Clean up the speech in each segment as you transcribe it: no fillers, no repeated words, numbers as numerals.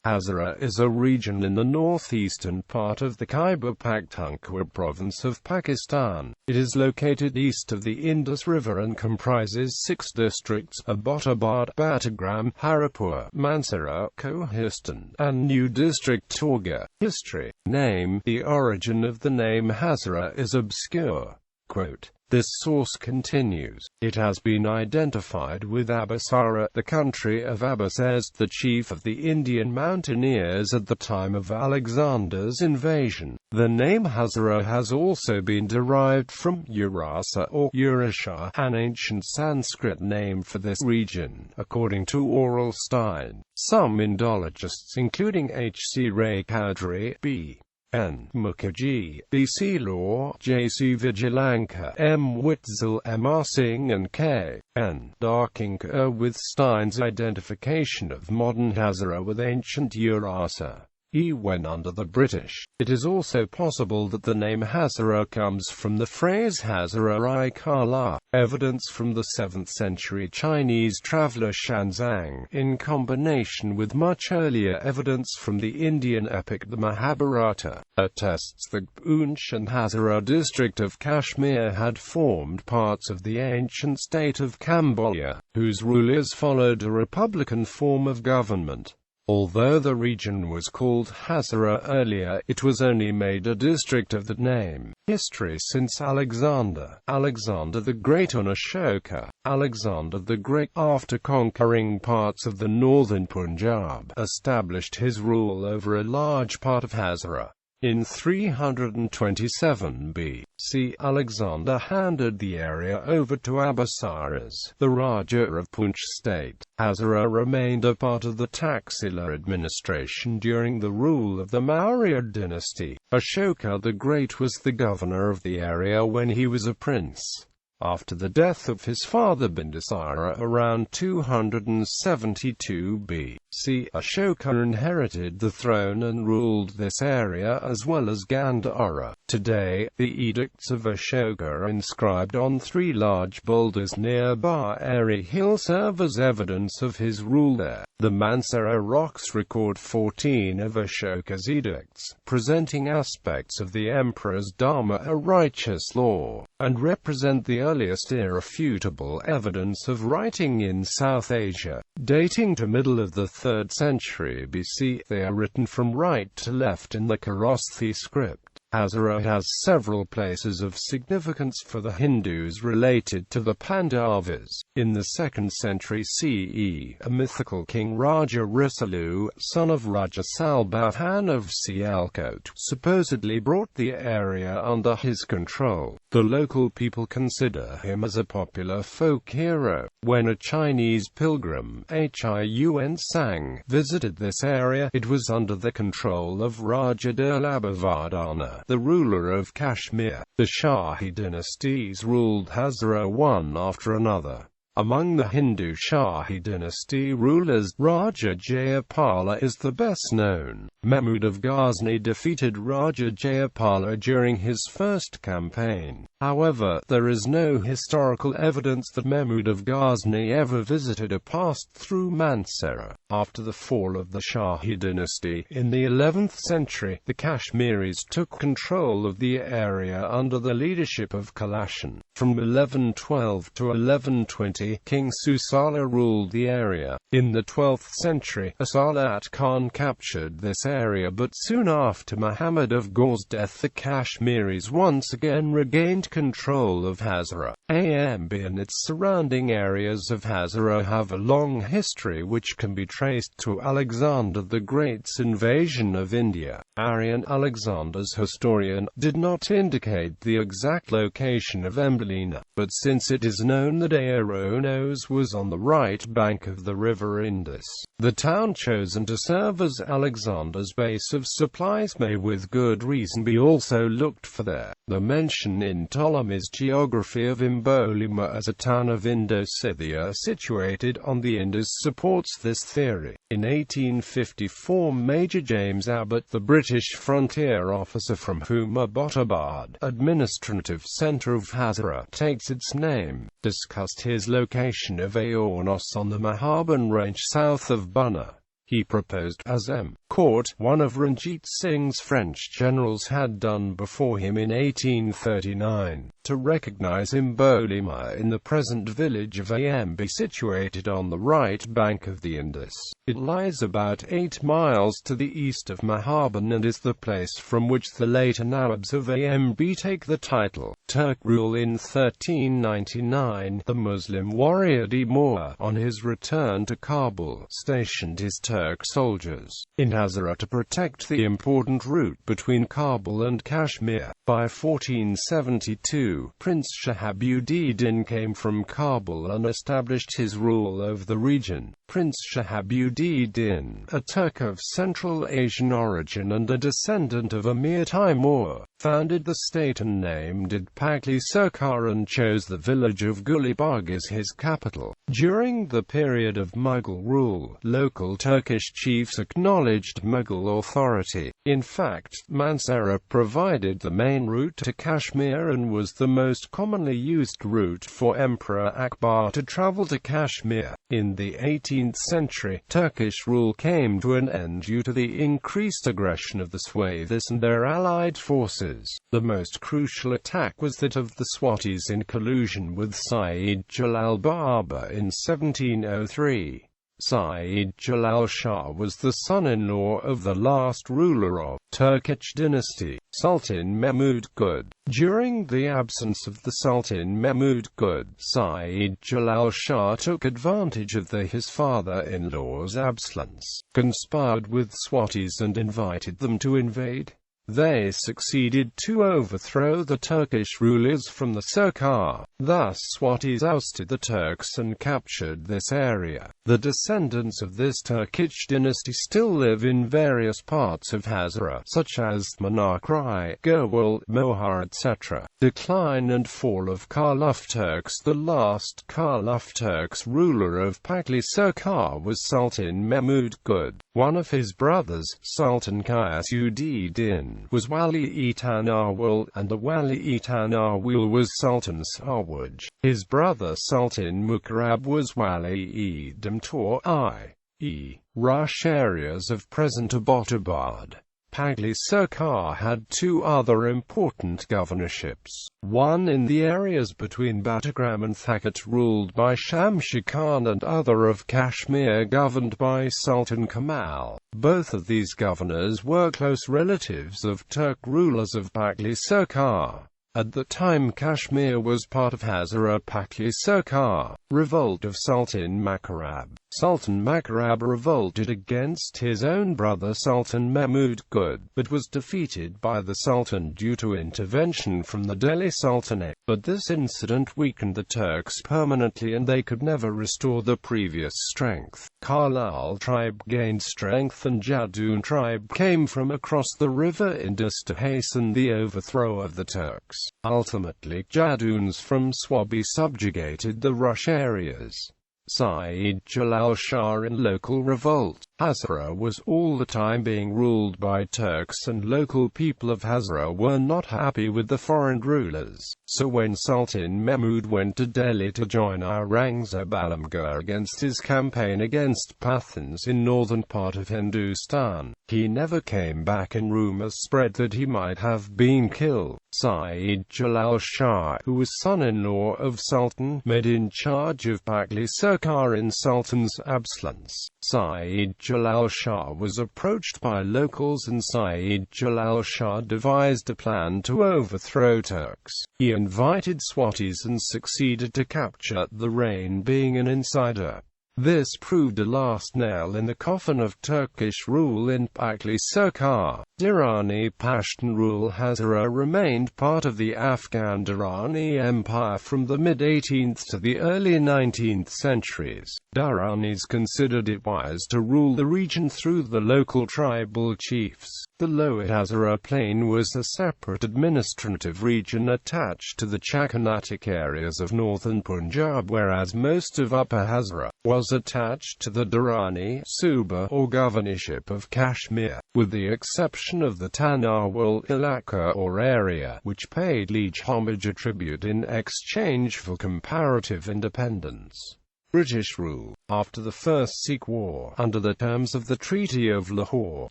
Hazara is a region in the northeastern part of the Khyber Pakhtunkhwa province of Pakistan. It is located east of the Indus River and comprises 6 districts: Abbottabad, Battagram, Haripur, Mansehra, Kohistan, and new District Torghar. History. Name. The origin of the name Hazara is obscure. Quote, this source continues, it has been identified with Hazara, the country of Abbottabad, the chief of the Indian mountaineers at the time of Alexander's invasion. The name Hazara has also been derived from Urasa or Urusha, an ancient Sanskrit name for this region, according to Oral Stein. Some Indologists, including H. C. Ray Cowdery, B. N. Mukherjee, B. C. Law, J. C. Vigilanka, M. Witzel, M. R. Singh and K. N. Darking with Stein's identification of modern Hazara with ancient Urasa. When under the British. It is also possible that the name Hazara comes from the phrase Hazara-I Kala, evidence from the 7th century Chinese traveller Xuanzang, in combination with much earlier evidence from the Indian epic the Mahabharata, attests that Poonch and Hazara district of Kashmir had formed parts of the ancient state of Cambodia, whose rulers followed a republican form of government. Although the region was called Hazara earlier, it was only made a district of that name. History. Since Alexander the Great and Ashoka, Alexander the Great, after conquering parts of the northern Punjab, established his rule over a large part of Hazara. In 327 B.C., Alexander handed the area over to Abbasaras, the Raja of Poonch state. Hazara remained a part of the Taxila administration during the rule of the Maurya dynasty. Ashoka the Great was the governor of the area when he was a prince. After the death of his father Bindusara around 272 B.C., Ashoka inherited the throne and ruled this area as well as Gandhara. Today, the edicts of Ashoka are inscribed on 3 large boulders near Bahari Hill serve as evidence of his rule there. The Mansehra rocks record 14 of Ashoka's edicts, presenting aspects of the emperor's dharma, a righteous law, and represent the earliest irrefutable evidence of writing in South Asia. Dating to middle of the 3rd century BC, they are written from right to left in the Kharosthi script. Hazara has several places of significance for the Hindus related to the Pandavas. In the 2nd century CE, a mythical king Raja Risalu, son of Raja Salbhan of Sialkot, supposedly brought the area under his control. The local people consider him as a popular folk hero. When a Chinese pilgrim, Hun Sang, visited this area, it was under the control of Raja Durlabhavardhana, the ruler of Kashmir. The Shahi dynasties ruled Hazara one after another. Among the Hindu Shahi dynasty rulers, Raja Jayapala is the best known. Mahmud of Ghazni defeated Raja Jayapala during his first campaign. However, there is no historical evidence that Mahmud of Ghazni ever visited or passed through Mansehra. After the fall of the Shahi dynasty, in the 11th century, the Kashmiris took control of the area under the leadership of Kalashan. From 1112 to 1120, King Susala ruled the area. In the 12th century, Asalat Khan captured this area, but soon after Muhammad of Ghor's death the Kashmiris once again regained control of Hazara. Amb and its surrounding areas of Hazara have a long history which can be traced to Alexander the Great's invasion of India. Aryan, Alexander's historian, did not indicate the exact location of Emblina, but since it is known that Aeronos was on the right bank of the river Indus, the town chosen to serve as Alexander's base of supplies may with good reason be also looked for there. The mention in Ptolemy's geography of Imbolima as a town of Indo-Scythia situated on the Indus supports this theory. In 1854 Major James Abbott, the British frontier officer from whom Abbottabad, administrative centre of Hazara, takes its name, discussed his location of Aornos on the Mahaban range south of Bunna. He proposed, as Court, one of Ranjit Singh's French generals had done before him in 1839, to recognize Imbolima in the present village of Amb, situated on the right bank of the Indus. It lies about 8 miles to the east of Mahaban and is the place from which the later Nawabs of Amb take the title. Turk rule in 1399. The Muslim warrior Timur, on his return to Kabul, stationed his Turk soldiers in Hazara to protect the important route between Kabul and Kashmir. By 1472, Prince Shahabuddin came from Kabul and established his rule over the region. Prince Shahabuddin, a Turk of Central Asian origin and a descendant of Emir Timur, founded the state and named it Pakli Sarkar and chose the village of Gulibagh as his capital. During the period of Mughal rule, local Turkish chiefs acknowledged Mughal authority. In fact, Mansehra provided the main route to Kashmir and was the most commonly used route for Emperor Akbar to travel to Kashmir. In the 18th century, Turkish rule came to an end due to the increased aggression of the Swathis and their allied forces. The most crucial attack was that of the Swatis in collusion with Sayyid Jalal Baba in 1703. Sayyid Jalal Shah was the son-in-law of the last ruler of Turkish dynasty, Sultan Mahmud Good. During the absence of the Sultan Mahmud Good, Sayyid Jalal Shah took advantage of his father-in-law's absence, conspired with Swatis and invited them to invade. They succeeded to overthrow the Turkish rulers from the Sarkar. Thus Swatis ousted the Turks and captured this area. The descendants of this Turkish dynasty still live in various parts of Hazara, such as Manakrai, Gurwal, Mohar, etc. Decline and fall of Khalaf Turks. The last Khalaf Turks ruler of Pakli Sarkar was Sultan Mahmud Good. One of his brothers, Sultan Ghiyasuddin, was Wali-e Tanawul, and the Wali-e Tanawul was Sultan Sarwaj. His brother Sultan Mukarrab was Wali-e Damtor, i.e., Rush areas of present Abbottabad. Pakli Sarkar had two other important governorships, one in the areas between Battagram and Thakat ruled by Shamshir Khan and other of Kashmir governed by Sultan Kamal. Both of these governors were close relatives of Turk rulers of Pakli Sarkar. At the time Kashmir was part of Hazara Pakli Sarkar. Revolt of Sultan Makarab. Sultan Makarab revolted against his own brother Sultan Mahmud Good, but was defeated by the Sultan due to intervention from the Delhi Sultanate. But this incident weakened the Turks permanently and they could never restore the previous strength. Karlal tribe gained strength and Jadun tribe came from across the river Indus to hasten the overthrow of the Turks. Ultimately, Jaduns from Swabi subjugated the Rush areas. Sayyid Jalal Shah in local revolt. Hazara was all the time being ruled by Turks and local people of Hazara were not happy with the foreign rulers. So when Sultan Mahmud went to Delhi to join Aurangzeb Alamgir against his campaign against Pathans in northern part of Hindustan, he never came back and rumors spread that he might have been killed. Sayyid Jalal Shah, who was son-in-law of Sultan, made in charge of Pakli Sarkar in Sultan's absence. Sayyid Jalal Shah was approached by locals and Sayyid Jalal Shah devised a plan to overthrow Turks. He invited Swatis and succeeded to capture the reign being an insider. This proved a last nail in the coffin of Turkish rule in Pakli Sarkar. Durrani Pashtun rule. Hazara remained part of the Afghan Durrani Empire from the mid-18th to the early 19th centuries. Durranis considered it wise to rule the region through the local tribal chiefs. The lower Hazara plain was a separate administrative region attached to the Chakanatic areas of northern Punjab, whereas most of Upper Hazara was attached to the Durrani Suba or governorship of Kashmir, with the exception of the Tanawul Ilaka or area, which paid liege homage or tribute in exchange for comparative independence. British rule. After the First Sikh War, under the terms of the Treaty of Lahore,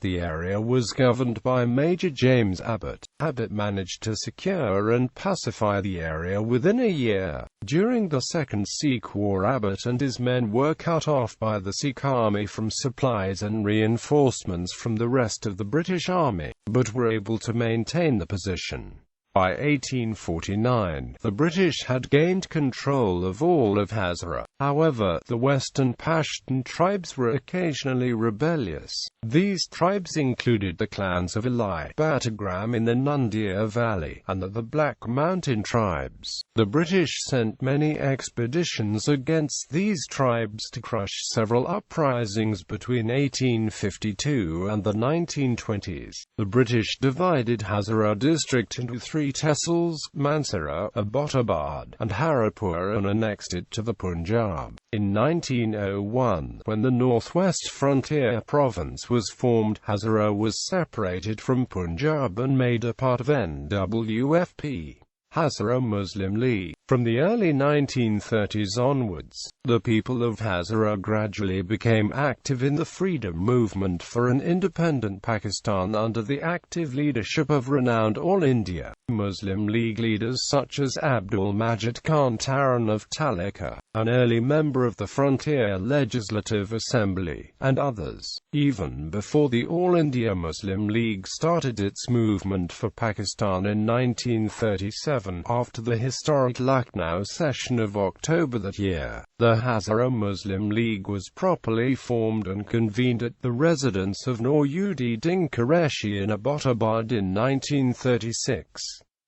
the area was governed by Major James Abbott. Abbott managed to secure and pacify the area within a year. During the Second Sikh War, Abbott and his men were cut off by the Sikh army from supplies and reinforcements from the rest of the British army, but were able to maintain the position. By 1849, the British had gained control of all of Hazara. However, the Western Pashtun tribes were occasionally rebellious. These tribes included the clans of Eli, Battagram in the Nundia Valley, and the Black Mountain tribes. The British sent many expeditions against these tribes to crush several uprisings between 1852 and the 1920s. The British divided Hazara district into three tehsils: Mansehra, Abbottabad, and Haripur, and annexed it to the Punjab. In 1901, when the Northwest Frontier Province was formed, Hazara was separated from Punjab and made a part of NWFP. Hazara Muslim League. From the early 1930s onwards, the people of Hazara gradually became active in the freedom movement for an independent Pakistan under the active leadership of renowned All India Muslim League leaders such as Abdul Majid Khan Taran of Talika, an early member of the Frontier Legislative Assembly, and others. Even before the All India Muslim League started its movement for Pakistan in 1937, after the historic Lucknow session of October that year, the Hazara Muslim League was properly formed and convened at the residence of Nur-ud-Din Qureshi in Abbottabad in 1936.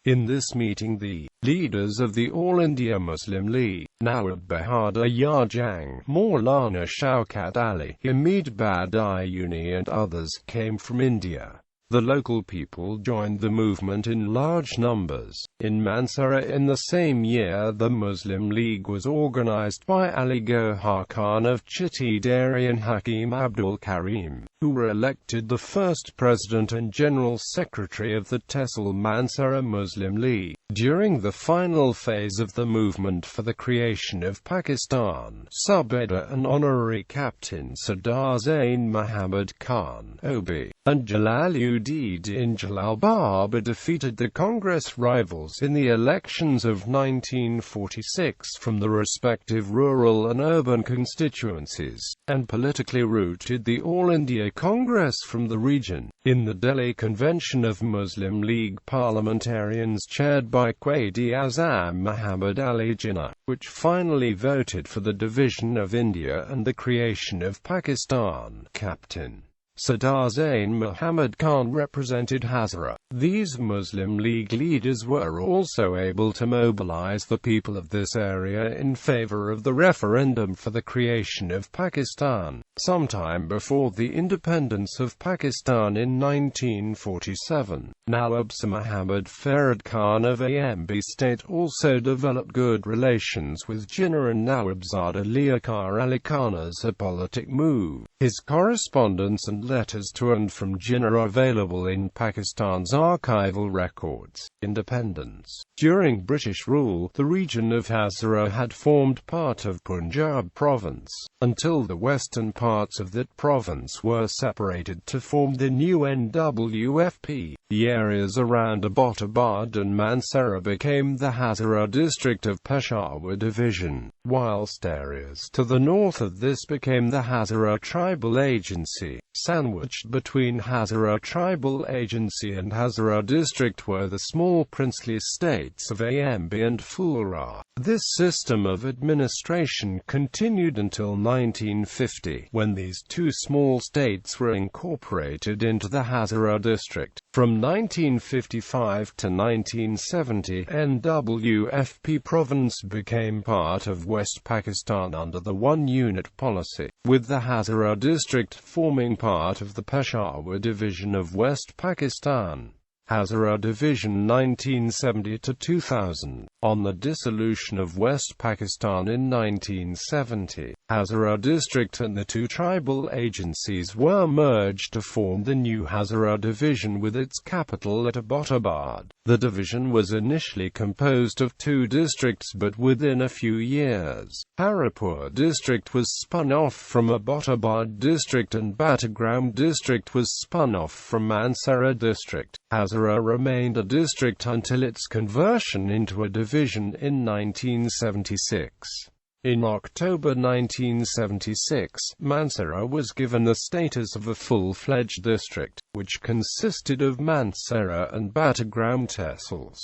In this meeting the leaders of the All India Muslim League, Nawab Bahadur Yar Jang, Maulana Shaukat Ali, Hamid Badayuni and others came from India. The local people joined the movement in large numbers. In Mansehra in the same year, the Muslim League was organized by Ali Gohar Khan of Chitti Dari and Hakim Abdul Karim, who were elected the first president and general secretary of the Tehsil Mansehra Muslim League. During the final phase of the movement for the creation of Pakistan, Subedar and honorary captain Sardar Zain Muhammad Khan, Obi, and Jalaluddin Jalal Baba defeated the Congress rivals in the elections of 1946 from the respective rural and urban constituencies, and politically routed the All India Congress from the region. In the Delhi Convention of Muslim League parliamentarians chaired by Quaid-e-Azam Muhammad Ali Jinnah, which finally voted for the division of India and the creation of Pakistan, Captain Sardar Zain Muhammad Khan represented Hazara. These Muslim League leaders were also able to mobilize the people of this area in favor of the referendum for the creation of Pakistan, sometime before the independence of Pakistan in 1947. Nawab Sir Muhammad Farad Khan of AMB state also developed good relations with Jinnah and Nawabzada Liakar Ali Khan as a politic move. His correspondence and letters to and from Jinnah are available in Pakistan's archival records. Independence. During British rule, the region of Hazara had formed part of Punjab province, until the western parts of that province were separated to form the new NWFP. The areas around Abbottabad and Mansehra became the Hazara district of Peshawar division, whilst areas to the north of this became the Hazara tribal agency. Sandwiched between Hazara tribal agency and Hazara district were the small princely states of AMB and Fulra. This system of administration continued until 1950, when these two small states were incorporated into the Hazara district. From 1955 to 1970, NWFP province became part of West Pakistan under the one-unit policy, with the Hazara district forming part of the Peshawar division of West Pakistan. Hazara Division 1970 to 2000. On the dissolution of West Pakistan in 1970, Hazara district and the two tribal agencies were merged to form the new Hazara division with its capital at Abbottabad. The division was initially composed of two districts, but within a few years, Haripur district was spun off from Abbottabad district and Battagram district was spun off from Mansehra district. Hazara remained a district until its conversion into a division in 1976. In October 1976, Mansehra was given the status of a full-fledged district, which consisted of Mansehra and Battagram tehsils.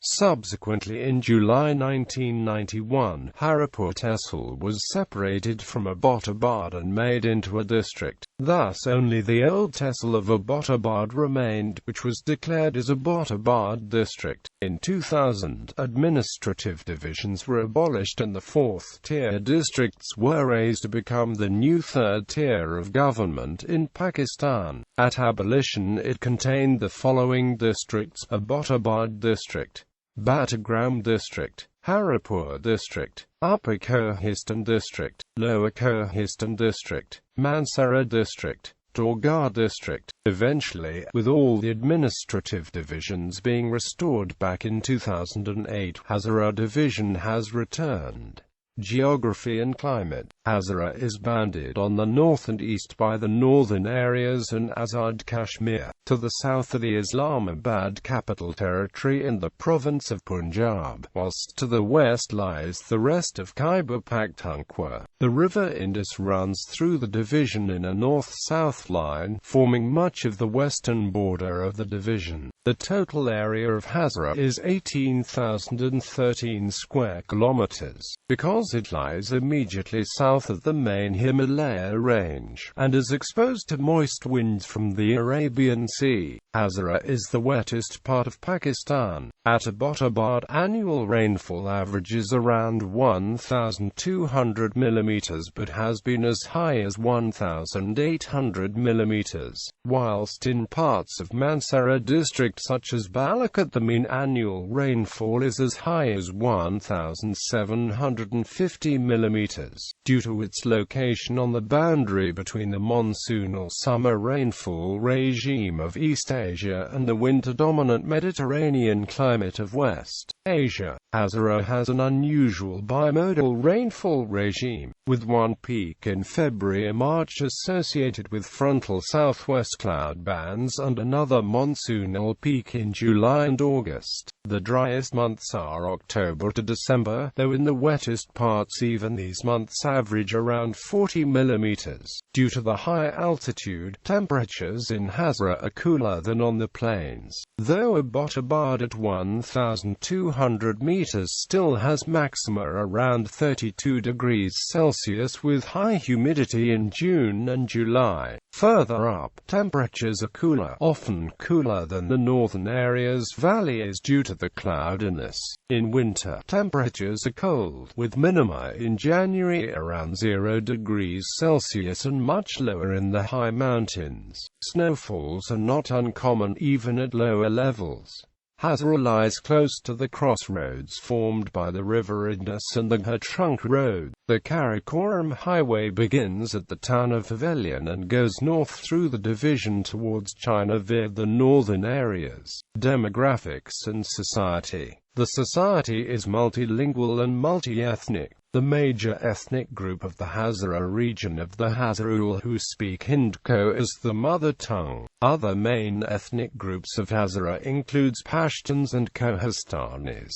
Subsequently, in July 1991, Haripur tehsil was separated from Abbottabad and made into a district. Thus only the old tehsil of Abbottabad remained, which was declared as Abbottabad district. In 2000, administrative divisions were abolished and the fourth-tier districts were raised to become the new third tier of government in Pakistan. At abolition it contained the following districts: Abbottabad district, Battagram district, Haripur district, Upper Kohistan district, Lower Kohistan district, Mansehra district, Torghar district. Eventually, with all the administrative divisions being restored back in 2008, Hazara division has returned. Geography and climate. Hazara is bounded on the north and east by the northern areas and Azad Kashmir. To the south of the Islamabad Capital Territory in the province of Punjab, whilst to the west lies the rest of Khyber Pakhtunkhwa. The river Indus runs through the division in a north-south line, forming much of the western border of the division. The total area of Hazara is 18,013 square kilometers. Because it lies immediately south of the main Himalaya range, and is exposed to moist winds from the Arabian Sea, Hazara is the wettest part of Pakistan. At Abbottabad, annual rainfall averages around 1,200 mm but has been as high as 1,800 mm, whilst in parts of Mansehra district such as Ballakat the mean annual rainfall is as high as 1,750 mm. Due to its location on the boundary between the monsoonal summer rainfall regime of East Asia and the winter-dominant Mediterranean climate of West Asia, Hazara has an unusual bimodal rainfall regime, with one peak in February and March associated with frontal southwest cloud bands and another monsoonal peak in July and August. The driest months are October to December, though in the wettest parts even these months average around 40 mm. Due to the high altitude, temperatures in Hazara are cooler than on the plains, though Abbottabad at 1,200 meters still has maxima around 32 degrees Celsius with high humidity in June and July. Further up, temperatures are cooler, often cooler than the northern areas' valleys due to the cloudiness. In winter, temperatures are cold, with minima in January around 0 degrees Celsius and much lower in the high mountains. Snowfalls are not uncommon even at lower levels. Hazara lies close to the crossroads formed by the river Indus and the Her Trunk Road. The Karakoram Highway begins at the town of Pavilion and goes north through the division towards China via the northern areas. Demographics and society. The society is multilingual and multi-ethnic. The major ethnic group of the Hazara region of the Hazarul who speak Hindko as the mother tongue. Other main ethnic groups of Hazara includes Pashtuns and Kohistanis.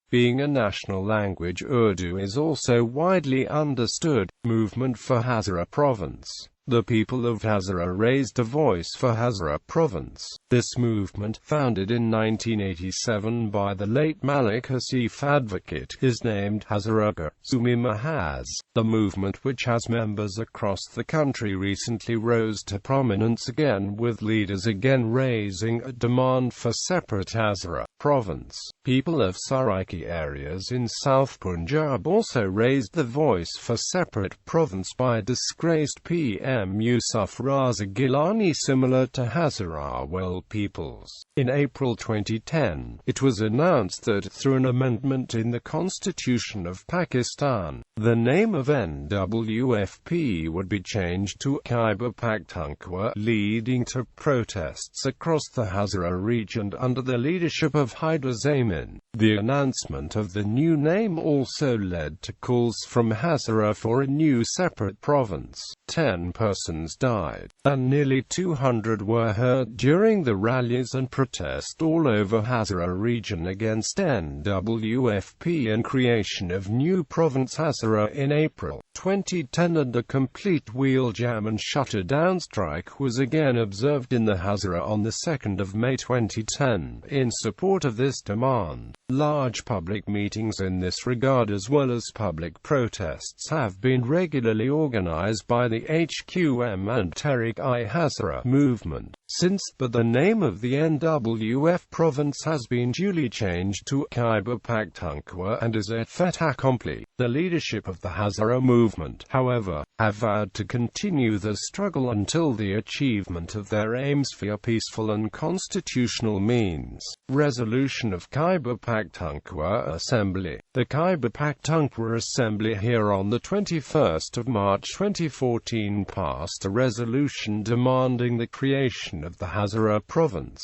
Being a national language, Urdu is also widely understood. Movement for Hazara Province. The people of Hazara raised a voice for Hazara Province. This movement, founded in 1987 by the late Malik Hasif advocate, is named Hazara Sumi Mahaz. The movement, which has members across the country, recently rose to prominence again, with leaders again raising a demand for separate Hazara Province. People of Saraiki areas in South Punjab also raised the voice for separate province by disgraced PM M. Yusuf Raza Gilani, similar to Hazara world peoples. In April 2010, it was announced that, through an amendment in the Constitution of Pakistan, the name of NWFP would be changed to Khyber Pakhtunkhwa, leading to protests across the Hazara region under the leadership of Hyder Zamin. The announcement of the new name also led to calls from Hazara for a new separate province. 10 persons died, and nearly 200 were hurt during the rallies and protest all over Hazara region against NWFP and creation of new province Hazara in April 2010, and a complete wheel jam and shutter-down strike was again observed in the Hazara on the 2nd of May 2010. In support of this demand, large public meetings in this regard as well as public protests have been regularly organized by the HQM and Tehreek-i-Hazara movement since, but the name of the NWF province has been duly changed to Khyber Pakhtunkhwa and is a fait accompli. The leadership of the Hazara movement, however, have vowed to continue the struggle until the achievement of their aims via peaceful and constitutional means. Resolution of Khyber Pakhtunkhwa Assembly. The Khyber Pakhtunkhwa Assembly here on the 21st of March 2014 passed a resolution demanding the creation of the Hazara province.